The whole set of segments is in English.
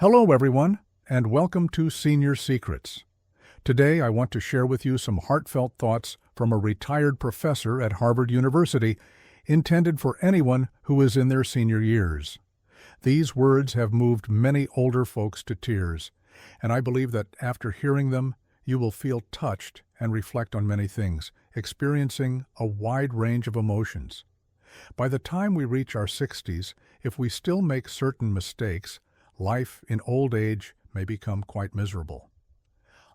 Hello, everyone, and welcome to Senior Secrets. Today, I want to share with you some heartfelt thoughts from a retired professor at Harvard University, intended for anyone who is in their senior years. These words have moved many older folks to tears, and I believe that after hearing them, you will feel touched and reflect on many things, experiencing a wide range of emotions. By the time we reach our 60s, if we still make certain mistakes, life in old age may become quite miserable.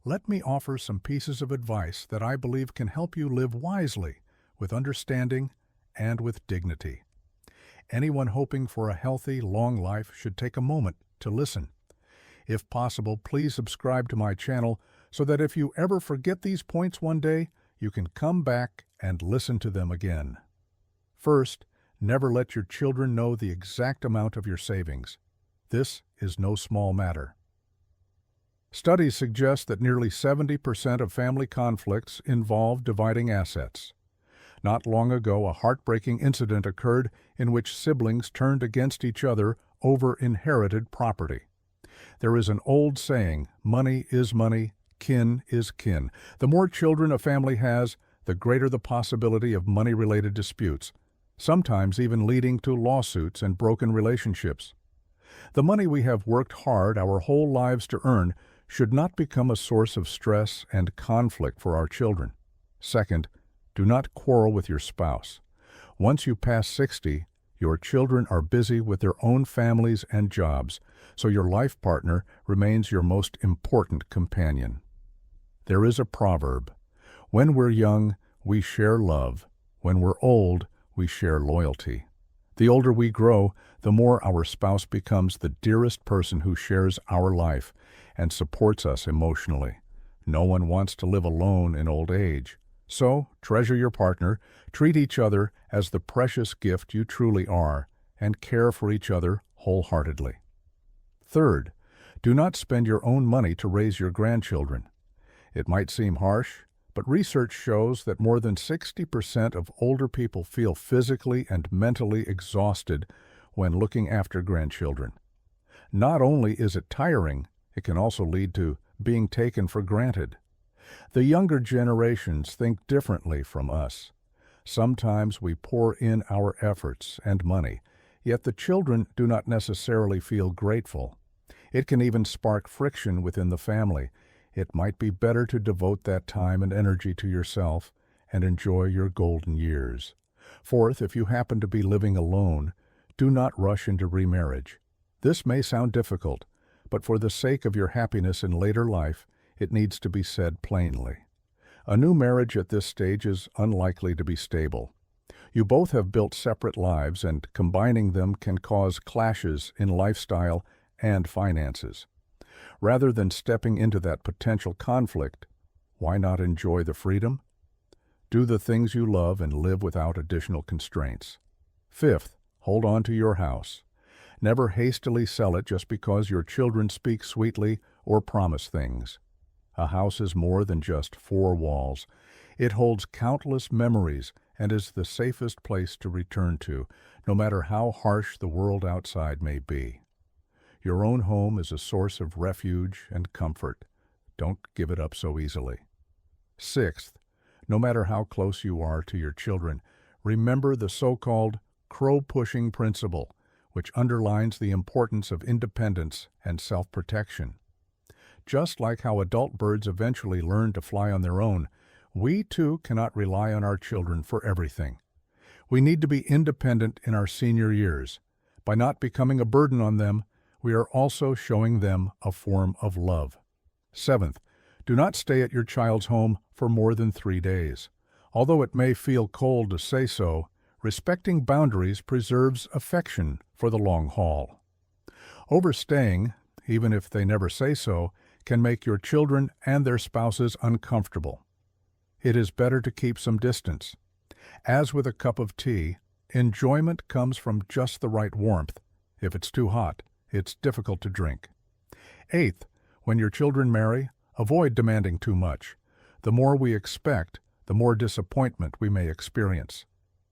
Let me offer some pieces of advice that I believe can help you live wisely, with understanding, and with dignity. Anyone hoping for a healthy, long life should take a moment to listen. If possible, please subscribe to my channel so that if you ever forget these points one day, you can come back and listen to them again. First, never let your children know the exact amount of your savings. This is no small matter. Studies suggest that nearly 70% of family conflicts involve dividing assets. Not long ago, a heartbreaking incident occurred in which siblings turned against each other over inherited property. There is an old saying, money is money, kin is kin. The more children a family has, the greater the possibility of money-related disputes, sometimes even leading to lawsuits and broken relationships. The money we have worked hard our whole lives to earn should not become a source of stress and conflict for our children. Second, do not quarrel with your spouse. Once you pass 60, your children are busy with their own families and jobs, so your life partner remains your most important companion. There is a proverb, when we're young, we share love. When we're old, we share loyalty. The older we grow, the more our spouse becomes the dearest person who shares our life and supports us emotionally. No one wants to live alone in old age. So, treasure your partner, treat each other as the precious gift you truly are, and care for each other wholeheartedly. Third, do not spend your own money to raise your grandchildren. It might seem harsh, but research shows that more than 60% of older people feel physically and mentally exhausted when looking after grandchildren. Not only is it tiring, it can also lead to being taken for granted. The younger generations think differently from us. Sometimes we pour in our efforts and money, yet the children do not necessarily feel grateful. It can even spark friction within the family. It might be better to devote that time and energy to yourself and enjoy your golden years. Fourth, if you happen to be living alone, do not rush into remarriage. This may sound difficult, but for the sake of your happiness in later life, it needs to be said plainly. A new marriage at this stage is unlikely to be stable. You both have built separate lives, and combining them can cause clashes in lifestyle and finances. Rather than stepping into that potential conflict, why not enjoy the freedom? Do the things you love and live without additional constraints. Fifth, hold on to your house. Never hastily sell it just because your children speak sweetly or promise things. A house is more than just four walls. It holds countless memories and is the safest place to return to, no matter how harsh the world outside may be. Your own home is a source of refuge and comfort. Don't give it up so easily. Sixth, no matter how close you are to your children, remember the so-called crow-pushing principle, which underlines the importance of independence and self-protection. Just like how adult birds eventually learn to fly on their own, we too cannot rely on our children for everything. We need to be independent in our senior years. By not becoming a burden on them, we are also showing them a form of love. Seventh, do not stay at your child's home for more than 3 days. Although it may feel cold to say so, respecting boundaries preserves affection for the long haul. Overstaying, even if they never say so, can make your children and their spouses uncomfortable. It is better to keep some distance. As with a cup of tea, enjoyment comes from just the right warmth. If it's too hot, it's difficult to drink. Eighth, when your children marry, avoid demanding too much. The more we expect, the more disappointment we may experience.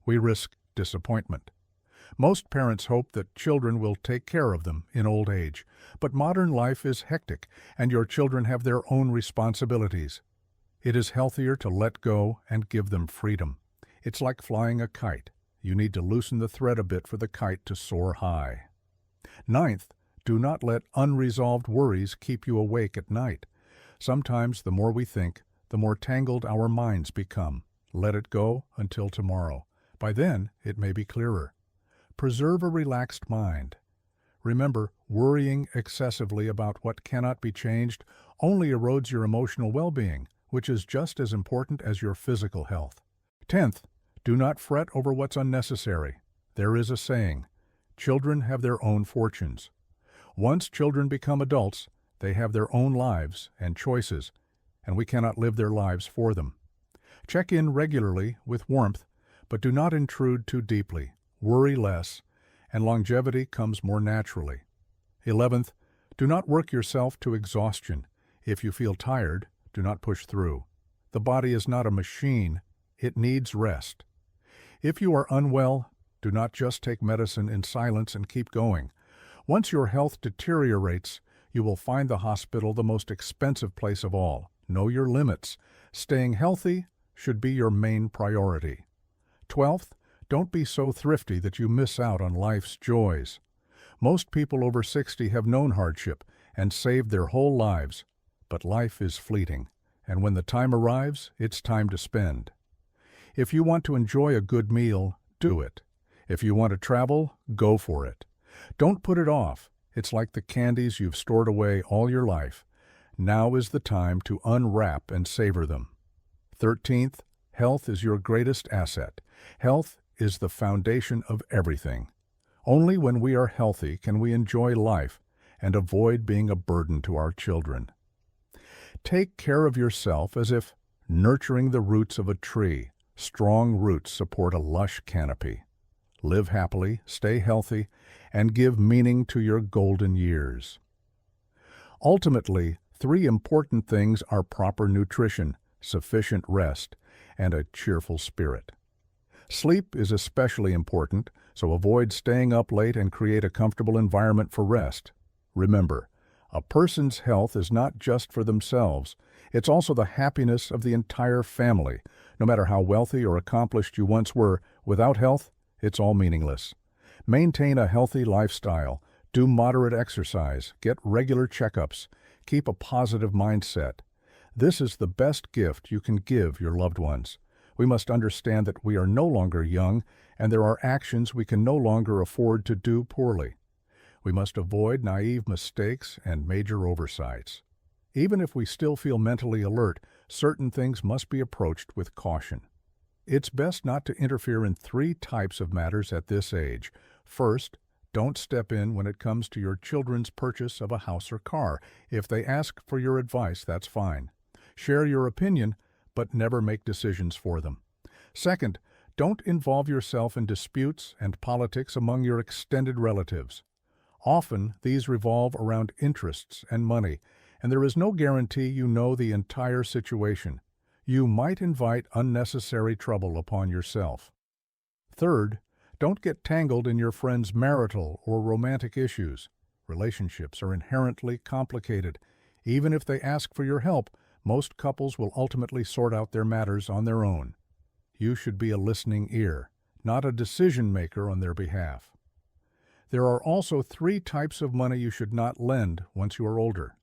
We risk disappointment. Most parents hope that children will take care of them in old age, but modern life is hectic and your children have their own responsibilities. It is healthier to let go and give them freedom. It's like flying a kite. You need to loosen the thread a bit for the kite to soar high. Ninth, do not let unresolved worries keep you awake at night. Sometimes the more we think, the more tangled our minds become. Let it go until tomorrow. By then, it may be clearer. Preserve a relaxed mind. Remember, worrying excessively about what cannot be changed only erodes your emotional well-being, which is just as important as your physical health. 10th, do not fret over what's unnecessary. There is a saying, children have their own fortunes. Once children become adults, they have their own lives and choices, and we cannot live their lives for them. Check in regularly with warmth, but do not intrude too deeply. Worry less, and longevity comes more naturally. 11th, do not work yourself to exhaustion. If you feel tired, do not push through. The body is not a machine. It needs rest. If you are unwell, do not just take medicine in silence and keep going. Once your health deteriorates, you will find the hospital the most expensive place of all. Know your limits. Staying healthy should be your main priority. 12th, don't be so thrifty that you miss out on life's joys. Most people over 60 have known hardship and saved their whole lives, but life is fleeting, and when the time arrives, it's time to spend. If you want to enjoy a good meal, do it. If you want to travel, go for it. Don't put it off. It's like the candies you've stored away all your life. Now is the time to unwrap and savor them. 13th, health is your greatest asset. Health is the foundation of everything. Only when we are healthy can we enjoy life and avoid being a burden to our children. Take care of yourself as if nurturing the roots of a tree. Strong roots support a lush canopy. Live happily, stay healthy, and give meaning to your golden years. Ultimately, 3 important things are proper nutrition, sufficient rest, and a cheerful spirit. Sleep is especially important, so avoid staying up late and create a comfortable environment for rest. Remember, a person's health is not just for themselves, it's also the happiness of the entire family. No matter how wealthy or accomplished you once were, without health, it's all meaningless. Maintain a healthy lifestyle, do moderate exercise, get regular checkups, keep a positive mindset. This is the best gift you can give your loved ones. We must understand that we are no longer young, and there are actions we can no longer afford to do poorly. We must avoid naive mistakes and major oversights. Even if we still feel mentally alert, certain things must be approached with caution. It's best not to interfere in 3 types of matters at this age. First, don't step in when it comes to your children's purchase of a house or car. If they ask for your advice, that's fine. Share your opinion, but never make decisions for them. Second, don't involve yourself in disputes and politics among your extended relatives. Often, these revolve around interests and money, and there is no guarantee you know the entire situation. You might invite unnecessary trouble upon yourself. Third, don't get tangled in your friends' marital or romantic issues. Relationships are inherently complicated. Even if they ask for your help, most couples will ultimately sort out their matters on their own. You should be a listening ear, not a decision maker on their behalf. There are also 3 types of money you should not lend once you are older.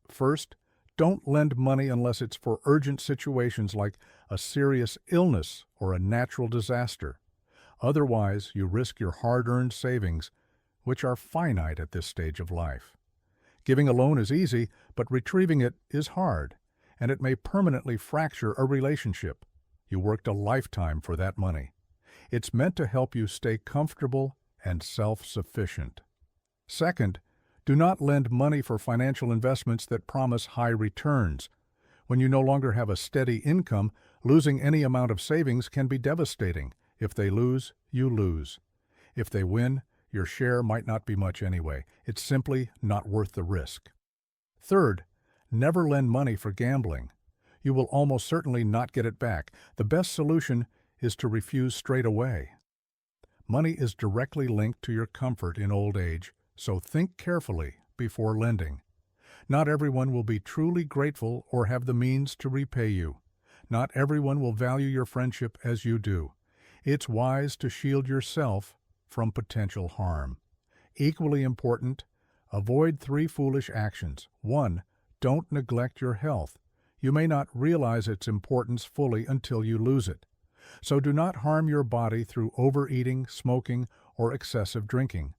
First, don't lend money unless it's for urgent situations like a serious illness or a natural disaster. Otherwise, you risk your hard-earned savings, which are finite at this stage of life. Giving a loan is easy, but retrieving it is hard, and it may permanently fracture a relationship. You worked a lifetime for that money. It's meant to help you stay comfortable and self-sufficient. Second, do not lend money for financial investments that promise high returns. When you no longer have a steady income, losing any amount of savings can be devastating. If they lose, you lose. If they win, your share might not be much anyway. It's simply not worth the risk. Third, never lend money for gambling. You will almost certainly not get it back. The best solution is to refuse straight away. Money is directly linked to your comfort in old age, so think carefully before lending. Not everyone will be truly grateful or have the means to repay you. Not everyone will value your friendship as you do. It's wise to shield yourself from potential harm. Equally important, avoid 3 foolish actions. 1. Don't neglect your health. You may not realize its importance fully until you lose it. So do not harm your body through overeating, smoking, or excessive drinking.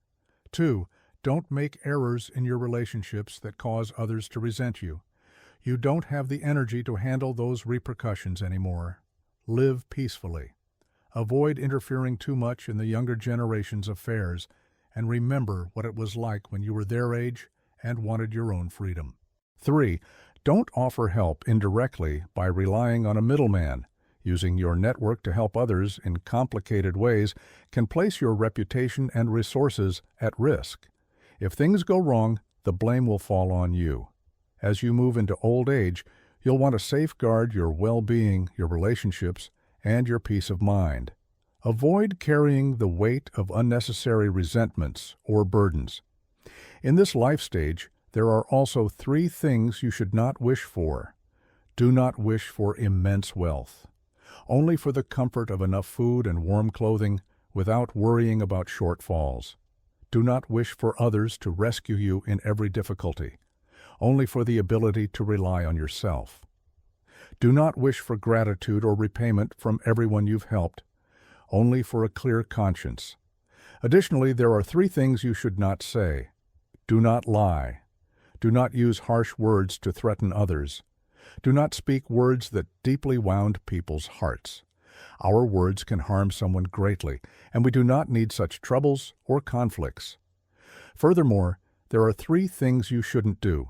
2. Don't make errors in your relationships that cause others to resent you. You don't have the energy to handle those repercussions anymore. Live peacefully. Avoid interfering too much in the younger generation's affairs, and remember what it was like when you were their age and wanted your own freedom. 3. Don't offer help indirectly by relying on a middleman. Using your network to help others in complicated ways can place your reputation and resources at risk. If things go wrong, the blame will fall on you. As you move into old age, you'll want to safeguard your well-being, your relationships, and your peace of mind. Avoid carrying the weight of unnecessary resentments or burdens. In this life stage, there are also 3 things you should not wish for. Do not wish for immense wealth. Only for the comfort of enough food and warm clothing without worrying about shortfalls. Do not wish for others to rescue you in every difficulty. Only for the ability to rely on yourself. Do not wish for gratitude or repayment from everyone you've helped. Only for a clear conscience. Additionally, there are 3 things you should not say. Do not lie. Do not use harsh words to threaten others. Do not speak words that deeply wound people's hearts. Our words can harm someone greatly, and we do not need such troubles or conflicts. Furthermore, there are 3 things you shouldn't do.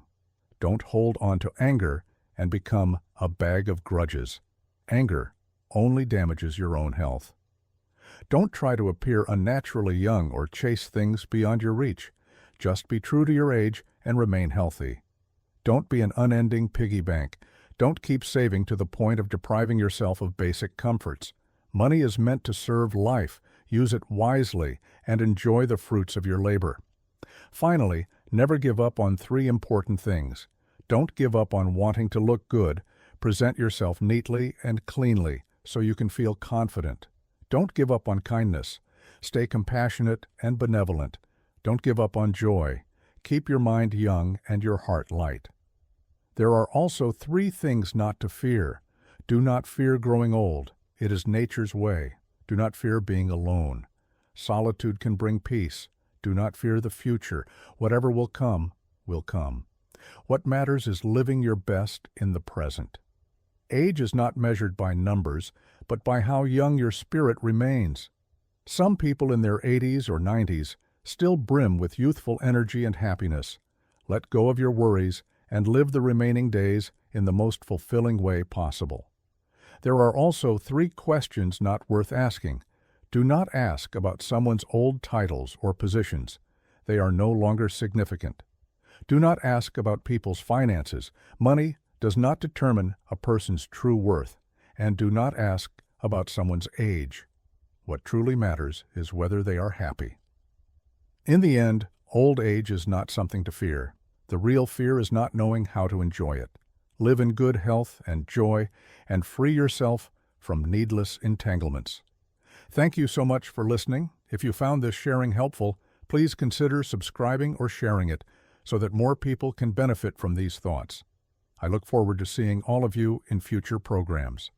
Don't hold on to anger and become a bag of grudges. Anger only damages your own health. Don't try to appear unnaturally young or chase things beyond your reach. Just be true to your age and remain healthy. Don't be an unending piggy bank. Don't keep saving to the point of depriving yourself of basic comforts. Money is meant to serve life. Use it wisely and enjoy the fruits of your labor. Finally, never give up on 3 important things. Don't give up on wanting to look good. Present yourself neatly and cleanly so you can feel confident. Don't give up on kindness. Stay compassionate and benevolent. Don't give up on joy. Keep your mind young and your heart light. There are also 3 things not to fear. Do not fear growing old. It is nature's way. Do not fear being alone. Solitude can bring peace. Do not fear the future. Whatever will come, will come. What matters is living your best in the present. Age is not measured by numbers, but by how young your spirit remains. Some people in their 80s or 90s still brim with youthful energy and happiness. Let go of your worries and live the remaining days in the most fulfilling way possible. There are also 3 questions not worth asking. Do not ask about someone's old titles or positions. They are no longer significant. Do not ask about people's finances. Money does not determine a person's true worth. And do not ask about someone's age. What truly matters is whether they are happy. In the end, old age is not something to fear. The real fear is not knowing how to enjoy it. Live in good health and joy, and free yourself from needless entanglements. Thank you so much for listening. If you found this sharing helpful, please consider subscribing or sharing it so that more people can benefit from these thoughts. I look forward to seeing all of you in future programs.